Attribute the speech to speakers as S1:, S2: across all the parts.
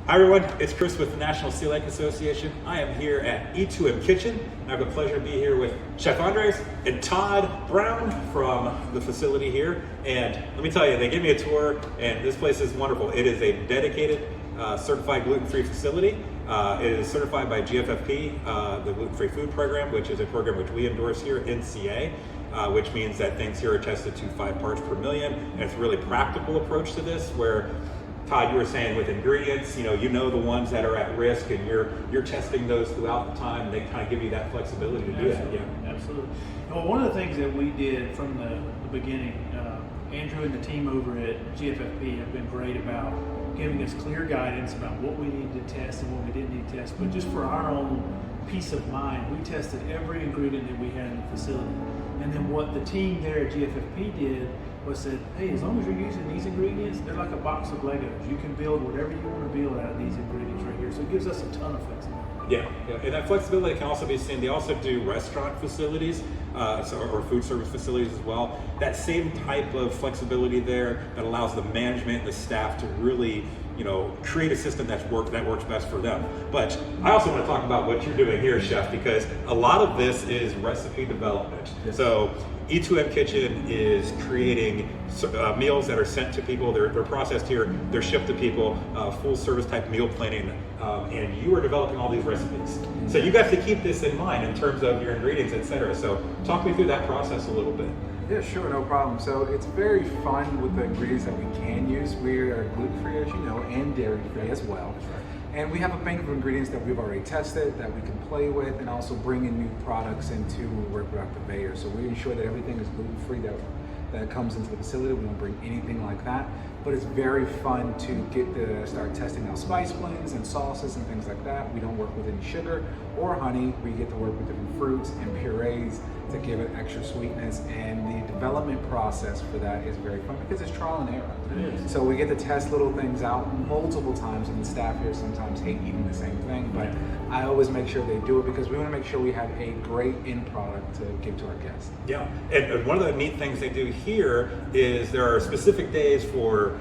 S1: Hi everyone, it's Chris with the National Celiac Association. I am here at E2M Kitchen. I have the pleasure to be here with Chef Andres and Todd Brown from the facility here. And let me tell you, they gave me a tour and this place is wonderful. It is a dedicated certified gluten-free facility. It is certified by GFFP, the Gluten-Free Food Program, which is a program which we endorse here, NCA. Which means that things here are tested to 5 parts per million. And it's a really practical approach to this where Todd, you were saying with ingredients, you know the ones that are at risk, and you're testing those throughout the time. They kind of give you that flexibility to do that. Yeah,
S2: absolutely. Well, one of the things that we did from the beginning, Andrew and the team over at GFFP have been great about giving us clear guidance about what we needed to test and what we didn't need to test. But just for our own peace of mind, we tested every ingredient that we had in the facility. And then what the team there at GFFP did was said, hey, as long as you're using these ingredients, they're like a box of Legos. You can build whatever you want to build out of these ingredients right here. So it gives us a ton of flexibility.
S1: Yeah, and that flexibility can also be seen. They also do restaurant facilities or food service facilities as well. That same type of flexibility there that allows the management and the staff to really, create a system that works best for them. But I also want to talk about what you're doing here, Chef, because a lot of this is recipe development.
S2: Yes.
S1: So E2M Kitchen is creating meals that are sent to people. They're processed here. They're shipped to people. Full service type meal planning, and you are developing all these recipes. So you have to keep this in mind in terms of your ingredients, etc. So talk me through that process a little bit.
S3: Yeah, sure, no problem. So it's very fun with the ingredients that we can use. We are gluten-free, as you know, and dairy-free as well. And we have a bank of ingredients that we've already tested that we can play with, and also bring in new products into when we work with our conveyor. So we ensure that everything is gluten-free that comes into the facility. We don't bring anything like that. But it's very fun to start testing out spice blends and sauces and things like that. We don't work with any sugar or honey. We get to work with different fruits and purees to give it extra sweetness. And the development process for that is very fun because it's trial and error.
S2: It is.
S3: So we get to test little things out multiple times, and the staff here sometimes hate eating the same thing, but I always make sure they do it because we want to make sure we have a great end product to give to our guests.
S1: Yeah, and one of the neat things they do here is there are specific days for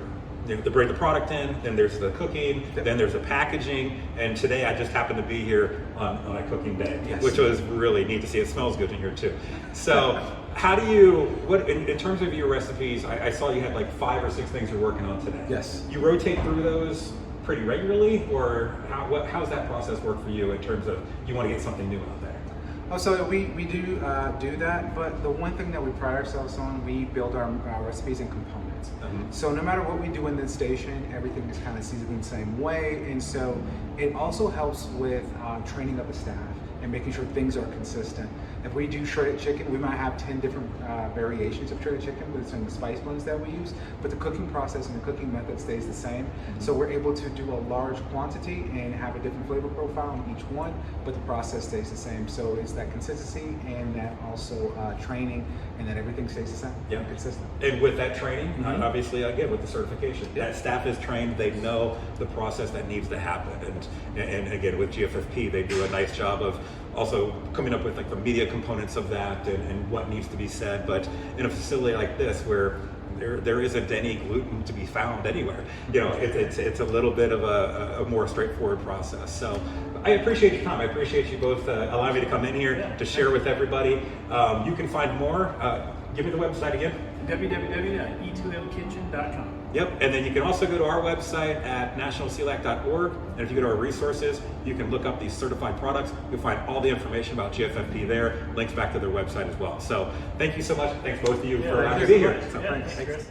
S1: they bring the product in, then there's the cooking, then there's the packaging, and today I just happened to be here on a cooking day, which was really neat to see. It smells good in here too. So how do you, in terms of your recipes, I saw you had like 5 or 6 things you're working on today.
S3: Yes.
S1: You rotate through those pretty regularly, or how's that process work for you in terms of you want to get something new out there?
S3: Oh, so we do that, but the one thing that we pride ourselves on, we build our recipes in components. So no matter what we do in this station, everything is kind of seasoned the same way, and so it also helps with training up the staff and making sure things are consistent. If we do shredded chicken, we might have 10 different variations of shredded chicken with some of the spice blends that we use, but the cooking process and the cooking method stays the same. So we're able to do a large quantity and have a different flavor profile in each one, but the process stays the same. So it's that consistency and that also training, and that everything stays the same, consistent.
S1: And with that training, obviously, again, with the certification, that staff is trained, they know the process that needs to happen. And again, with GFFP, they do a nice job of also coming up with like the media components of that and what needs to be said. But in a facility like this where there isn't any gluten to be found anywhere, it's a little bit of a more straightforward process. So I appreciate your time. I appreciate you both allowing me to come in here to share with everybody. You can find more. Give me the website again.
S2: www.e2mkitchen.com.
S1: Yep, and then you can also go to our website at nationalceliac.org, and if you go to our resources, you can look up these certified products. You'll find all the information about GFFP there, links back to their website as well. So thank you so much. Thanks both of you for allowing me to be here. So,
S2: thanks, Chris.